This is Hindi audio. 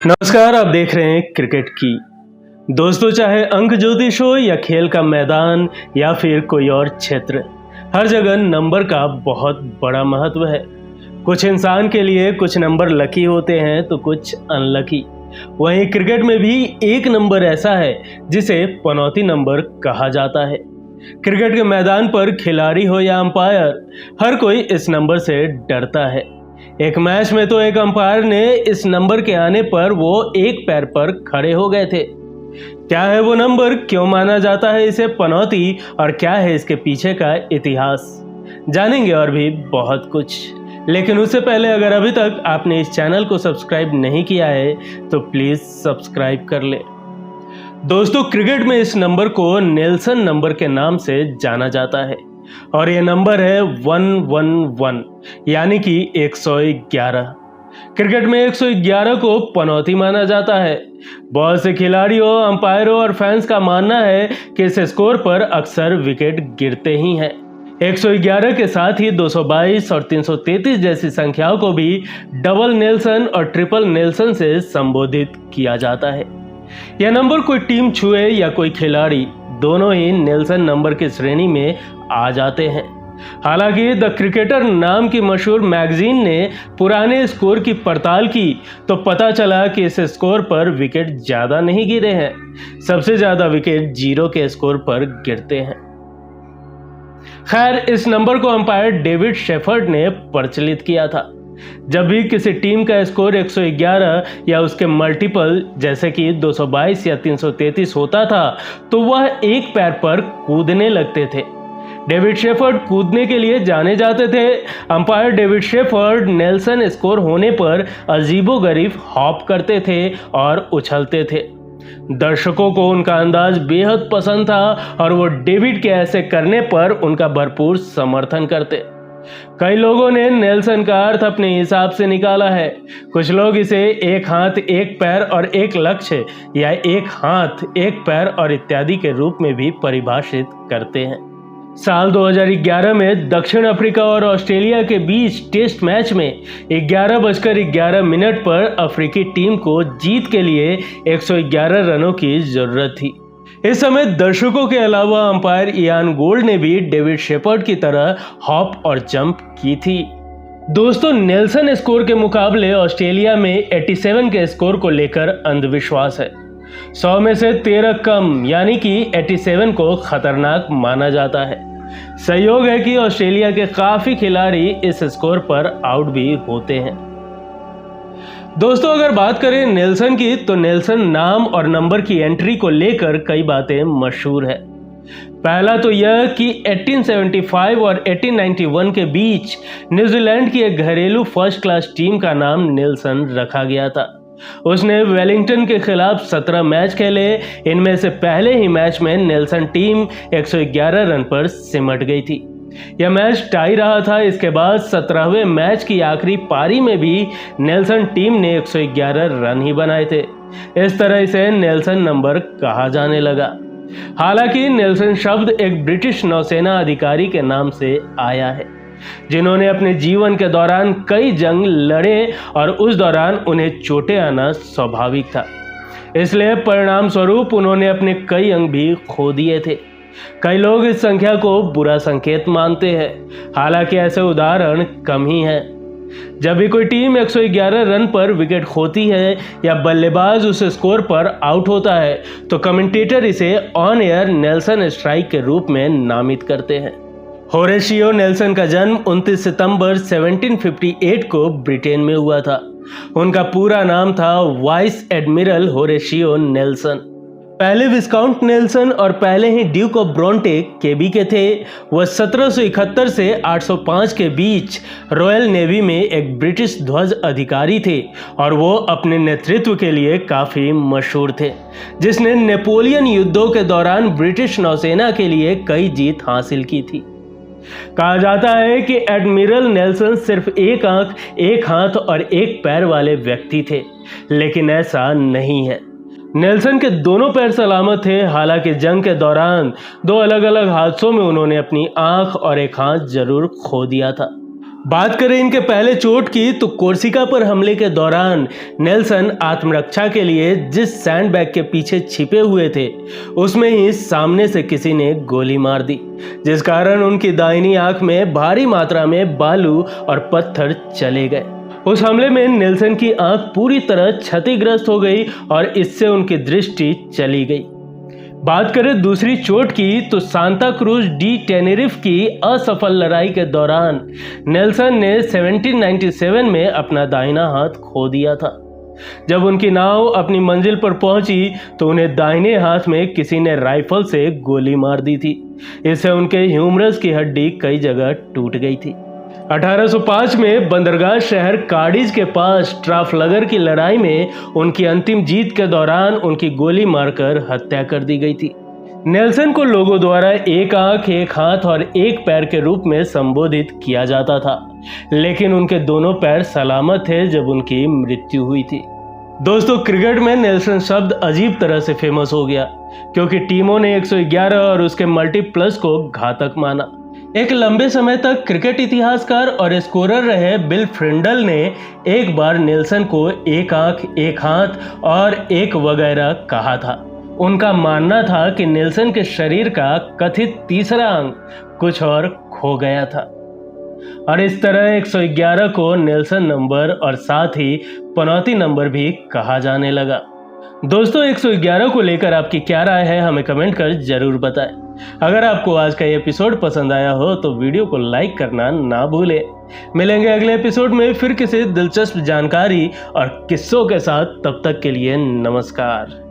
नमस्कार, आप देख रहे हैं क्रिकेट की। दोस्तों, चाहे अंक ज्योतिष हो या खेल का मैदान या फिर कोई और क्षेत्र, हर जगह नंबर का बहुत बड़ा महत्व है। कुछ इंसान के लिए कुछ नंबर लकी होते हैं तो कुछ अनलकी। वहीं क्रिकेट में भी एक नंबर ऐसा है जिसे पनौती नंबर कहा जाता है। क्रिकेट के मैदान पर खिलाड़ी हो या अंपायर, हर कोई इस नंबर से डरता है। एक मैच में तो एक अंपायर ने इस नंबर के आने पर वो एक पैर पर खड़े हो गए थे। क्या है वो नंबर, क्यों माना जाता है इसे पनौती, और क्या है इसके पीछे का इतिहास, जानेंगे और भी बहुत कुछ। लेकिन उससे पहले अगर अभी तक आपने इस चैनल को सब्सक्राइब नहीं किया है तो प्लीज सब्सक्राइब कर ले। दोस्तों, क्रिकेट में इस नंबर को नेल्सन नंबर के नाम से जाना जाता है और ये नंबर है 111, यानी कि 111। क्रिकेट में 111 को पनौती माना जाता है। बहुत से खिलाड़ियों, अंपायरों और फैंस का मानना है कि इस स्कोर पर अक्सर विकेट गिरते ही हैं। 111 के साथ ही 222 और 333 जैसी संख्याओं को भी डबल नेल्सन और ट्रिपल नेल्सन से संबोधित किया जाता है। यह नंबर कोई टीम छुए या कोई खिलाड़ी, दोनों ही नेल्सन नंबर की श्रेणी में आ जाते हैं। हालांकि द क्रिकेटर नाम की मशहूर मैगजीन ने पुराने स्कोर की पड़ताल की तो पता चला कि इस स्कोर पर विकेट ज्यादा नहीं गिरे हैं। सबसे ज्यादा विकेट 0 के स्कोर पर गिरते हैं। खैर, इस नंबर को अंपायर डेविड शेफर्ड ने प्रचलित किया था। जब भी किसी टीम का स्कोर 111 या उसके मल्टीपल जैसे कि 222 या 333 होता था तो वह एक पैर पर कूदने लगते थे। डेविड शेफर्ड कूदने के लिए जाने जाते थे। Umpire David shepherd Nelson score होने पर अजीबोगरीब हॉप करते थे और उछलते थे। दर्शकों को उनका अंदाज बेहद पसंद था और वो डेविड के ऐसे करने पर उनका भरपूर समर्थन करते। कई लोगों ने नेल्सन का अर्थ अपने हिसाब से निकाला है। कुछ लोग इसे एक हाथ एक पैर और एक लक्ष्य या एक हाथ एक पैर और इत्यादि के रूप में भी परिभाषित करते हैं। साल 2011 में दक्षिण अफ्रीका और ऑस्ट्रेलिया के बीच टेस्ट मैच में 11:11 पर अफ्रीकी टीम को जीत के लिए 111 रनों की जरूरत थी। इस समय दर्शकों के अलावा अंपायर इयान गोल्ड ने भी डेविड शेफर्ड की तरह हॉप और जंप की थी। दोस्तों, नेल्सन स्कोर के मुकाबले ऑस्ट्रेलिया में 87 के स्कोर को लेकर अंधविश्वास है। 100 में से 13 कम, यानी कि 87 को खतरनाक माना जाता है। संयोग है कि ऑस्ट्रेलिया के काफी खिलाड़ी इस स्कोर पर आउट भी होते हैं। दोस्तों, अगर बात करें नेल्सन की तो नेल्सन नाम और नंबर की एंट्री को लेकर कई बातें मशहूर है। पहला तो यह कि 1875 और 1891 के बीच न्यूजीलैंड की एक घरेलू फर्स्ट क्लास टीम का नाम नेल्सन रखा गया था। उसने वेलिंगटन के खिलाफ 17 मैच खेले। इनमें से पहले ही मैच में नेल्सन टीम 111 रन पर सिमट गई थी। यह मैच टाई रहा था। इसके बाद 17वें मैच की आखिरी पारी में भी नेल्सन टीम ने 111 रन ही बनाए थे। इस तरह इसे नेल्सन नंबर कहा जाने लगा। हालांकि नेल्सन शब्द एक ब्रिटिश नौसेना अधिकारी के नाम से आया है जिन्होंने अपने जीवन के दौरान कई जंग लड़े और उस दौरान उन्हें चोटें आना स्वाभाविक था। इसलिए परिणाम स्वरूप उन्होंने अपने कई अंग भी खो दिए थे। कई लोग इस संख्या को बुरा संकेत मानते हैं, हालांकि ऐसे उदाहरण कम ही हैं। जब भी कोई टीम 111 रन पर विकेट खोती है या बल्लेबाज उस स्कोर पर आउट होता है तो कमेंटेटर इसे ऑन एयर नेल्सन स्ट्राइक के रूप में नामित करते हैं। होरेशियो नेल्सन का जन्म 29 सितंबर 1758 को ब्रिटेन में हुआ था। उनका पूरा नाम था वाइस एडमिरल होरेशियो नेल्सन। पहले विस्काउंट नेल्सन और पहले ही ड्यूक ऑफ ब्रोंटे केबी के थे। वह 1771 से 805 के बीच रॉयल नेवी में एक ब्रिटिश ध्वज अधिकारी थे और वो अपने नेतृत्व के लिए काफ़ी मशहूर थे, जिसने नेपोलियन युद्धों के दौरान ब्रिटिश नौसेना के लिए कई जीत हासिल की थी। कहा जाता है कि एडमिरल नेल्सन सिर्फ एक आंख, एक हाथ और एक पैर वाले व्यक्ति थे, लेकिन ऐसा नहीं है। नेल्सन के दोनों पैर सलामत थे। हालांकि जंग के दौरान 2 अलग अलग हादसों में उन्होंने अपनी आंख और एक हाथ जरूर खो दिया था। बात करें इनके पहले चोट की तो कोर्सिका पर हमले के दौरान नेल्सन आत्मरक्षा के लिए जिस सैंडबैग के पीछे छिपे हुए थे उसमें ही सामने से किसी ने गोली मार दी, जिस कारण उनकी दाहिनी आंख में भारी मात्रा में बालू और पत्थर चले गए। उस हमले में नेल्सन की आंख पूरी तरह क्षतिग्रस्त हो गई और इससे उनकी दृष्टि चली गई। बात करें दूसरी चोट की तो सांता क्रूज डी टेनेरिफ की असफल लड़ाई के दौरान नेल्सन ने 1797 में अपना दाहिना हाथ खो दिया था। जब उनकी नाव अपनी मंजिल पर पहुंची तो उन्हें दाहिने हाथ में किसी ने राइफल से गोली मार दी थी। इससे उनके ह्यूमरस की हड्डी कई जगह टूट गई थी। 1805 में बंदरगाह शहर कार्डिज के पास ट्राफलगर की लड़ाई में उनकी अंतिम जीत के दौरान उनकी गोली मारकर हत्या कर दी गई थी। नेल्सन को लोगों द्वारा एक आंख, एक हाथ और एक पैर के रूप में संबोधित किया जाता था, लेकिन उनके दोनों पैर सलामत थे जब उनकी मृत्यु हुई थी। दोस्तों, क्रिकेट में नेल्सन शब्द अजीब तरह से फेमस हो गया क्योंकि टीमों ने 111 और उसके मल्टीप्लस को घातक माना। एक लंबे समय तक क्रिकेट इतिहासकार और स्कोरर रहे बिल फ्रिंडल ने एक बार नेल्सन को एक आंख, एक हाथ और एक वगैरह कहा था। उनका मानना था कि नेल्सन के शरीर का कथित तीसरा अंग कुछ और खो गया था और इस तरह 111 को नेल्सन नंबर और साथ ही पनौती नंबर भी कहा जाने लगा। दोस्तों, 111 को लेकर आपकी क्या राय है हमें कमेंट कर जरूर बताएं। अगर आपको आज का ये एपिसोड पसंद आया हो तो वीडियो को लाइक करना ना भूलें। मिलेंगे अगले एपिसोड में फिर किसी दिलचस्प जानकारी और किस्सों के साथ। तब तक के लिए नमस्कार।